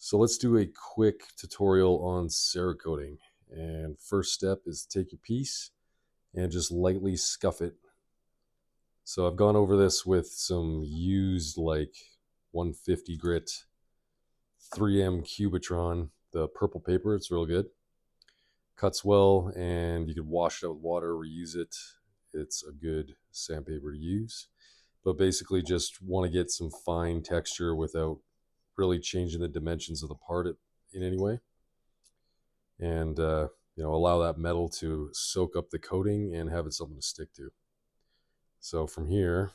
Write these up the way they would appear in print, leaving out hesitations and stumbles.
So let's do a quick tutorial on Cerakoting. And first step is to take your piece and just lightly scuff it. So I've gone over this with some used like 150 grit 3M Cubitron, the purple paper. It's real good. Cuts well, and you could wash it out with water, reuse it. It's a good sandpaper to use. But basically just want to get some fine texture without really changing the dimensions of the part in any way. And allow that metal to soak up the coating and have it something to stick to. So from here,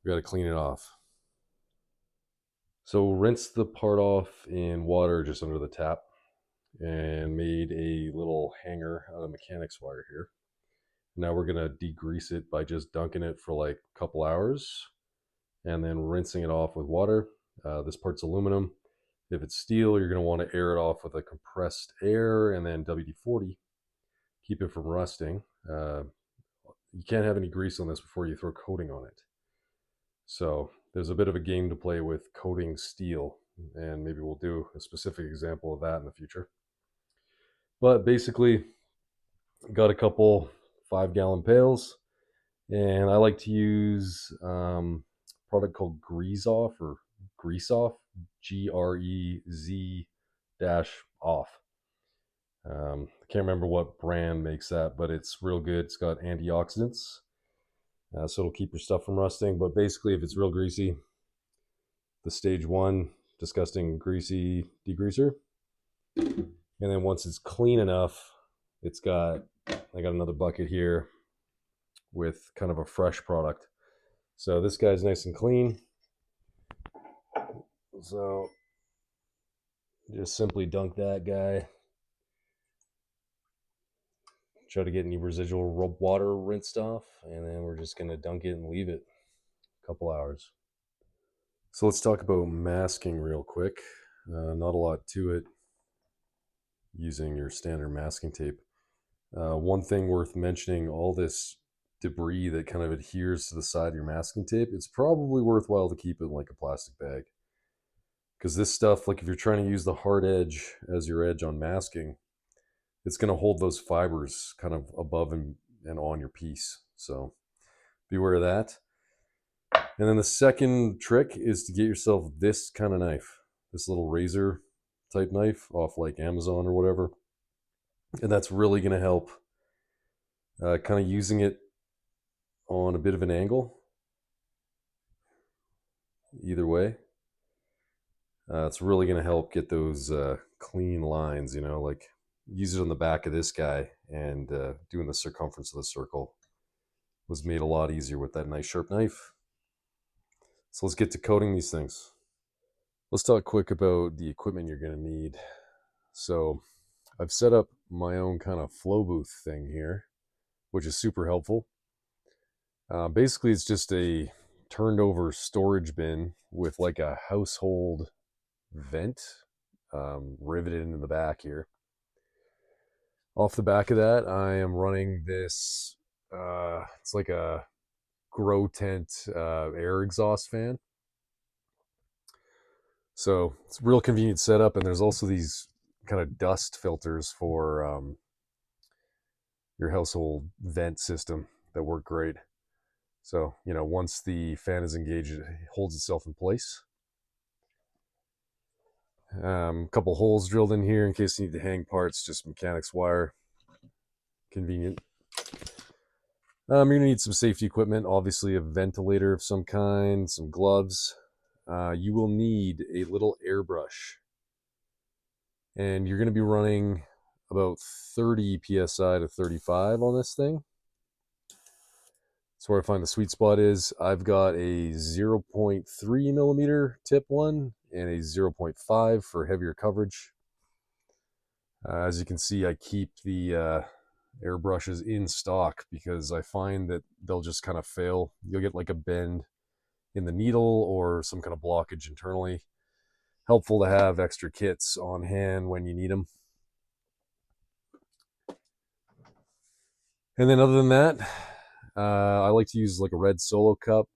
we got to clean it off. So rinse the part off in water just under the tap, and made a little hanger out of mechanics wire here. Now we're going to degrease it by just dunking it for like a couple hours and then rinsing it off with water. This part's aluminum. If it's steel, you're going to want to air it off with a compressed air and then WD-40. Keep it from rusting. You can't have any grease on this before you throw coating on it. So there's a bit of a game to play with coating steel, and maybe we'll do a specific example of that in the future. But basically, got a couple 5-gallon pails, and I like to use a product called Grease Off, or Grease Off, GREZ-off. I can't remember what brand makes that, but it's real good. It's got antioxidants, so it'll keep your stuff from rusting. But basically, if it's real greasy, the stage 1 disgusting greasy degreaser, and then once it's clean enough, I got another bucket here with kind of a fresh product. So this guy's nice and clean. So just simply dunk that guy. Try to get any residual water rinsed off, and then we're just going to dunk it and leave it a couple hours. So let's talk about masking real quick. Not a lot to it, using your standard masking tape. One thing worth mentioning, all this debris that kind of adheres to the side of your masking tape, it's probably worthwhile to keep it in like a plastic bag. Because this stuff, like if you're trying to use the hard edge as your edge on masking, it's going to hold those fibers kind of above and on your piece. So beware of that. And then the second trick is to get yourself this kind of knife, this little razor type knife off like Amazon or whatever. And that's really going to help, kind of using it on a bit of an angle. Either way, it's really going to help get those clean lines, like use it on the back of this guy, and doing the circumference of the circle was made a lot easier with that nice sharp knife. So let's get to coating these things. Let's talk quick about the equipment you're going to need. So I've set up my own kind of flow booth thing here, which is super helpful. Basically, it's just a turned over storage bin with like a household vent riveted into the back here. Off the back of that, I am running this, it's like a grow tent air exhaust fan. So it's a real convenient setup, and there's also these kind of dust filters for your household vent system that work great. So, once the fan is engaged, it holds itself in place. A couple holes drilled in here in case you need to hang parts, just mechanics wire. Convenient. You're going to need some safety equipment, obviously a ventilator of some kind, some gloves. You will need a little airbrush. And you're going to be running about 30 psi to 35 on this thing. That's where I find the sweet spot is. I've got a 0.3 millimeter tip one and a 0.5 for heavier coverage. As you can see, I keep the airbrushes in stock because I find that they'll just kind of fail. You'll get like a bend in the needle or some kind of blockage internally. Helpful to have extra kits on hand when you need them. And then other than that, I like to use like a red Solo cup,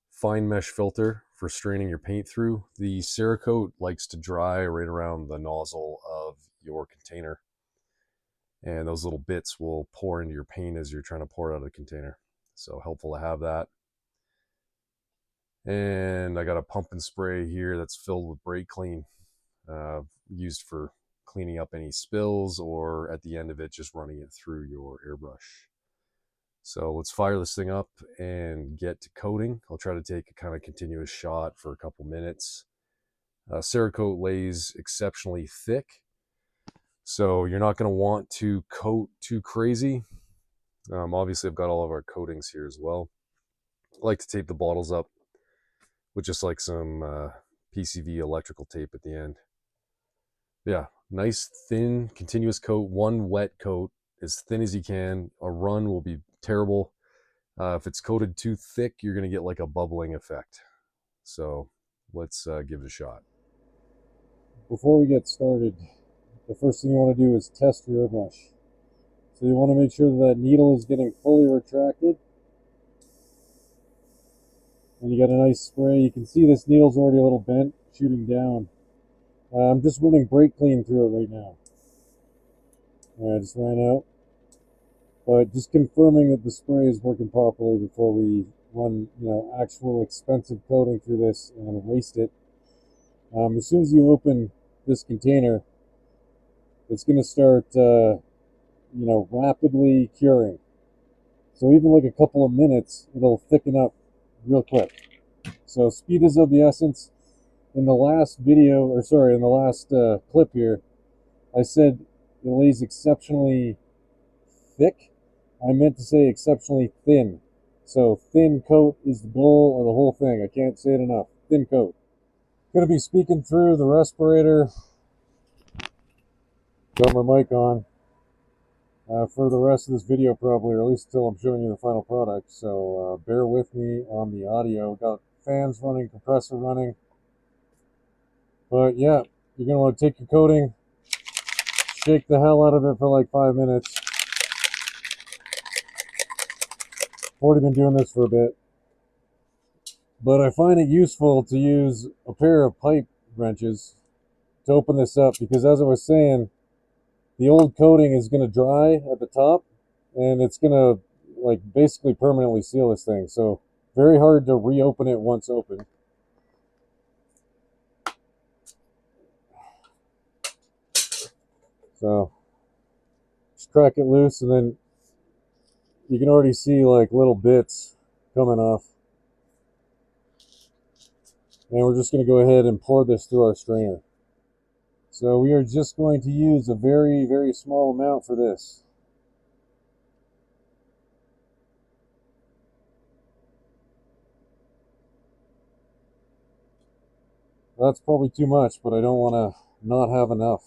fine mesh filter for straining your paint through. The Cerakote likes to dry right around the nozzle of your container, and those little bits will pour into your paint as you're trying to pour it out of the container. So helpful to have that. And I got a pump and spray here that's filled with brake clean, used for cleaning up any spills, or at the end of it just running it through your airbrush. So let's fire this thing up and get to coating. I'll try to take a kind of continuous shot for a couple minutes. Cerakote lays exceptionally thick, so you're not going to want to coat too crazy. Obviously I've got all of our coatings here as well. I like to tape the bottles up with just like some PCV electrical tape at the end. Yeah, nice thin continuous coat, one wet coat, as thin as you can. A run will be terrible. If it's coated too thick, you're going to get like a bubbling effect. So let's give it a shot. Before we get started, the first thing you want to do is test your airbrush. So you want to make sure that needle is getting fully retracted. And you got a nice spray. You can see this needle's already a little bent, shooting down. I'm just running brake clean through it right now. I just ran out. But just confirming that the spray is working properly before we run, actual expensive coating through this and waste it. As soon as you open this container, it's going to start, rapidly curing. So even like a couple of minutes, it'll thicken up real quick. So speed is of the essence. In the last clip here, I said it lays exceptionally thick. I meant to say exceptionally thin. So thin coat is the goal of the whole thing. I can't say it enough. Thin coat. Going to be speaking through the respirator. Got my mic on. For the rest of this video probably, or at least until I'm showing you the final product. So bear with me on the audio. Got fans running, compressor running. But yeah, you're going to want to take your coating, shake the hell out of it for like 5 minutes. I've already been doing this for a bit. But I find it useful to use a pair of pipe wrenches to open this up, because as I was saying, the old coating is going to dry at the top, and it's going to like basically permanently seal this thing. So very hard to reopen it once open. So just crack it loose, and then you can already see like little bits coming off. And we're just going to go ahead and pour this through our strainer. So we are just going to use a very, very small amount for this. That's probably too much, but I don't want to not have enough.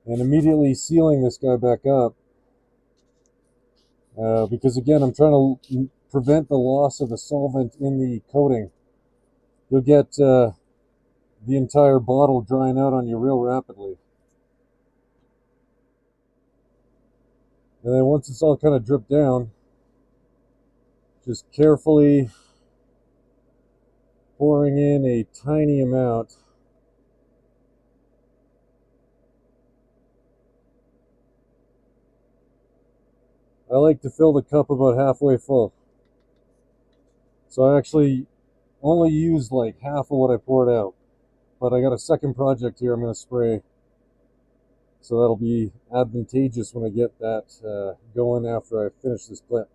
And immediately sealing this guy back up, because again, I'm trying to prevent the loss of the solvent in the coating. You'll get the entire bottle drying out on you real rapidly. And then once it's all kind of dripped down, just carefully pouring in a tiny amount. I like to fill the cup about halfway full. So I actually only used like half of what I poured out. But I got a second project here I'm going to spray. So that'll be advantageous when I get that going after I finish this clip.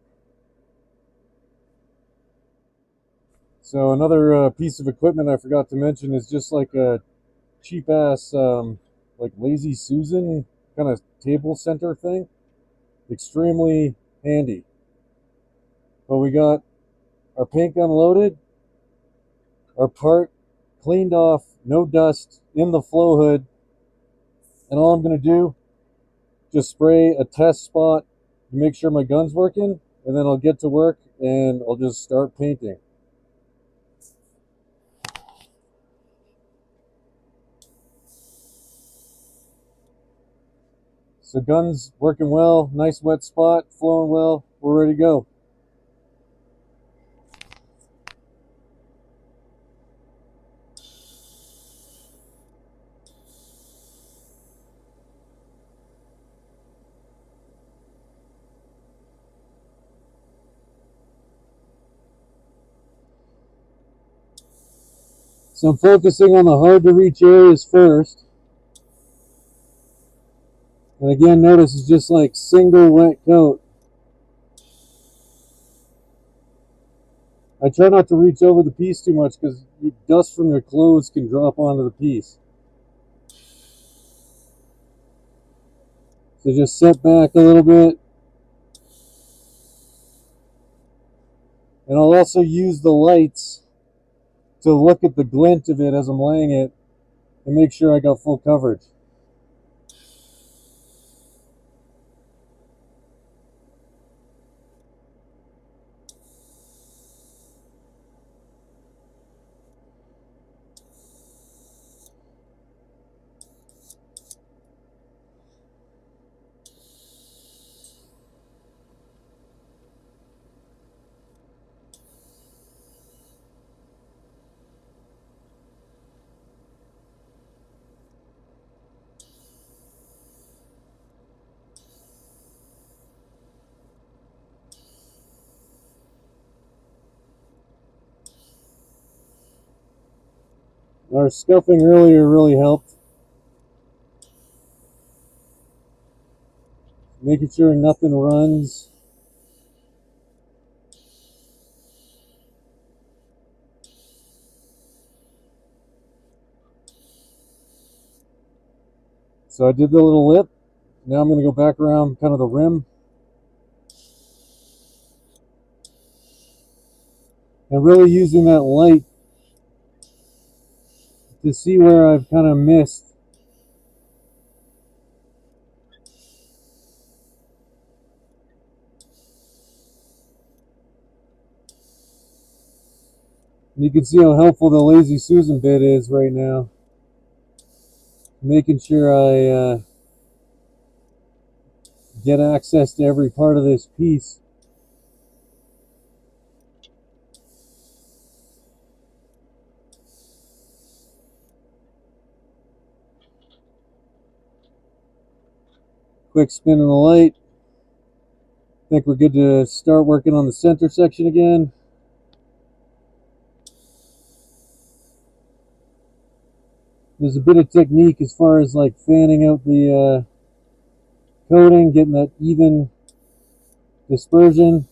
So another piece of equipment I forgot to mention is just like a cheap ass like Lazy Susan kind of table center thing. Extremely handy. But we got our paint gun loaded, our part cleaned off, no dust in the flow hood, and all I'm going to do, just spray a test spot to make sure my gun's working, and then I'll get to work and I'll just start painting. So gun's working well, nice wet spot, flowing well. we're ready to go. So I'm focusing on the hard to reach areas first. And again, notice it's just like single wet coat. I try not to reach over the piece too much because dust from your clothes can drop onto the piece. So just set back a little bit. And I'll also use the lights to look at the glint of it as I'm laying it and make sure I got full coverage. Our scuffing earlier really helped. Making sure nothing runs. So I did the little lip. Now I'm going to go back around kind of the rim. And really using that light to see where I've kind of missed. And you can see how helpful the Lazy Susan bit is right now. Making sure I get access to every part of this piece. Quick spin of the light. I think we're good to start working on the center section again. There's a bit of technique as far as like fanning out the coating, getting that even dispersion.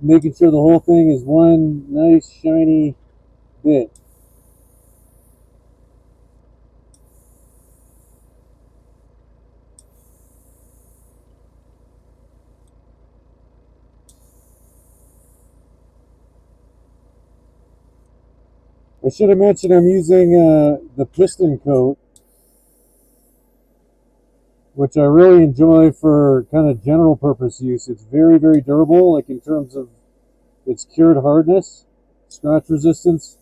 Making sure the whole thing is one nice shiny bit. I should have mentioned I'm using the piston coat, which I really enjoy for kind of general purpose use. It's very, very durable, like in terms of its cured hardness, scratch resistance.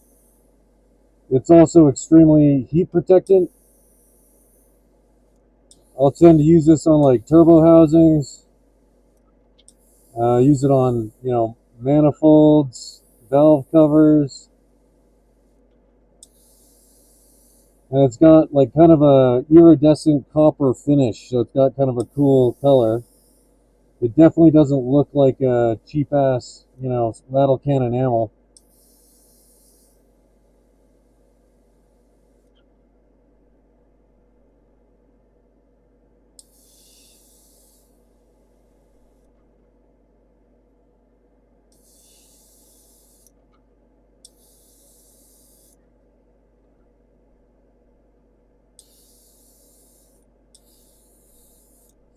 It's also extremely heat protectant. I'll tend to use this on like turbo housings. Use it on, manifolds, valve covers. And it's got like kind of a iridescent copper finish, so it's got kind of a cool color. It definitely doesn't look like a cheap ass, rattle can enamel.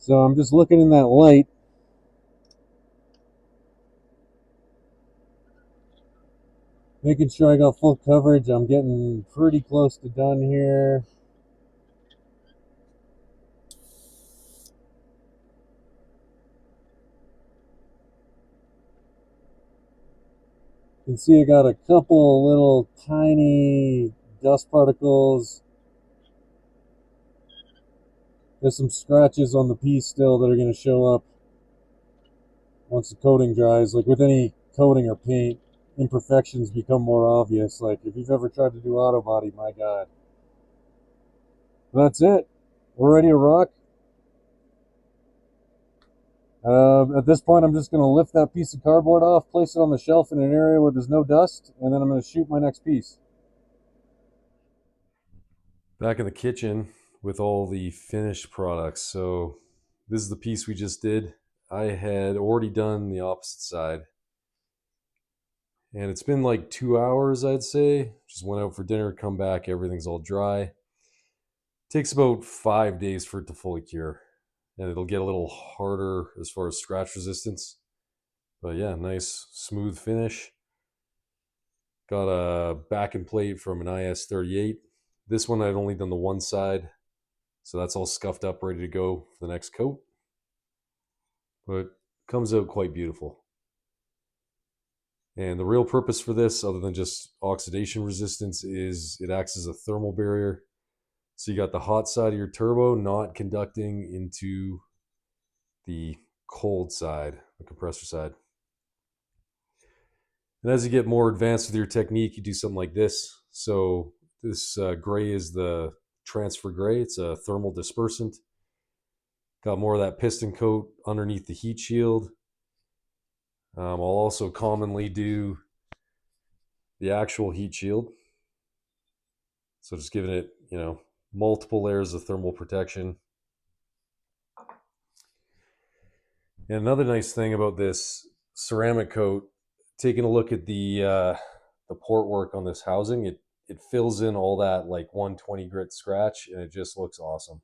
So I'm just looking in that light. Making sure I got full coverage. I'm getting pretty close to done here. You can see I got a couple little tiny dust particles There's some scratches on the piece still that are going to show up once the coating dries. Like with any coating or paint, imperfections become more obvious. Like if you've ever tried to do auto body, my God. But that's it. We're ready to rock. At this point, I'm just going to lift that piece of cardboard off, place it on the shelf in an area where there's no dust, and then I'm going to shoot my next piece. Back in the kitchen with all the finished products. So this is the piece we just did. I had already done the opposite side. And it's been like 2 hours, I'd say. Just went out for dinner, come back, everything's all dry. Takes about 5 days for it to fully cure. And it'll get a little harder as far as scratch resistance. But yeah, nice smooth finish. Got a backing plate from an IS-38. This one I'd only done the one side, so that's all scuffed up, ready to go for the next coat. But comes out quite beautiful. And the real purpose for this, other than just oxidation resistance, is it acts as a thermal barrier. So you got the hot side of your turbo not conducting into the cold side, the compressor side. And as you get more advanced with your technique, you do something like this. So this gray is the transfer gray. It's a thermal dispersant. Got more of that piston coat underneath the heat shield. I'll also commonly do the actual heat shield. So just giving it, multiple layers of thermal protection. And another nice thing about this ceramic coat, taking a look at the port work on this housing, it fills in all that like 120 grit scratch, and it just looks awesome.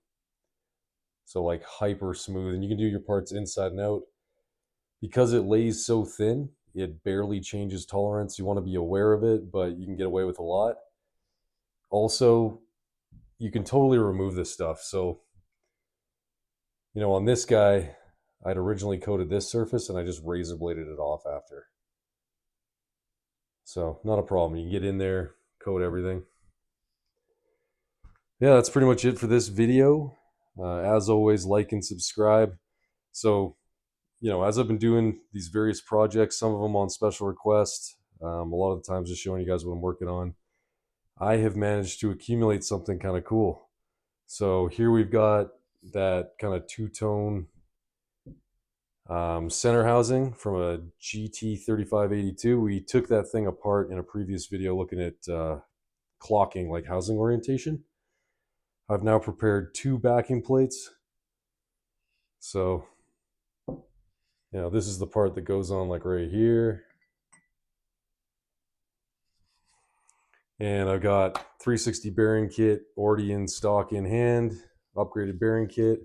So like hyper smooth, and you can do your parts inside and out. Because it lays so thin, it barely changes tolerance. You want to be aware of it, but you can get away with a lot. Also, you can totally remove this stuff. So, on this guy, I'd originally coated this surface and I just razor bladed it off after. So, not a problem. You can get in there, coat everything. Yeah, that's pretty much it for this video. As always, like and subscribe. So, as I've been doing these various projects, some of them on special request, a lot of the times just showing you guys what I'm working on, I have managed to accumulate something kind of cool. So here we've got that kind of two-tone center housing from a GT3582. We took that thing apart in a previous video looking at clocking, like housing orientation. I've now prepared two backing plates. So, this is the part that goes on like right here. And I've got 360 bearing kit already in stock in hand, upgraded bearing kit.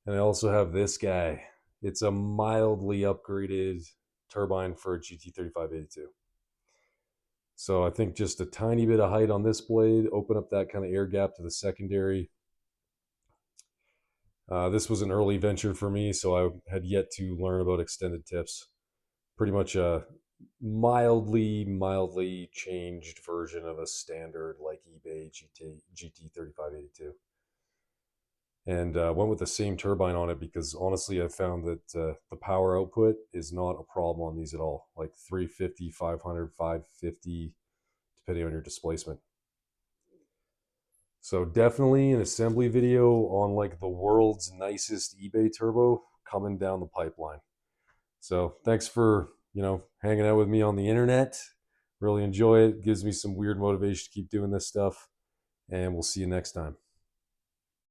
And I also have this guy. It's a mildly upgraded turbine for a GT3582. So I think just a tiny bit of height on this blade, open up that kind of air gap to the secondary. This was an early venture for me, so I had yet to learn about extended tips. Pretty much a mildly changed version of a standard like eBay GT3582. And went with the same turbine on it because honestly I found that the power output is not a problem on these at all. Like 350, 500, 550, depending on your displacement. So definitely an assembly video on like the world's nicest eBay turbo coming down the pipeline. So thanks for hanging out with me on the internet. Really enjoy it. Gives me some weird motivation to keep doing this stuff, and we'll see you next time.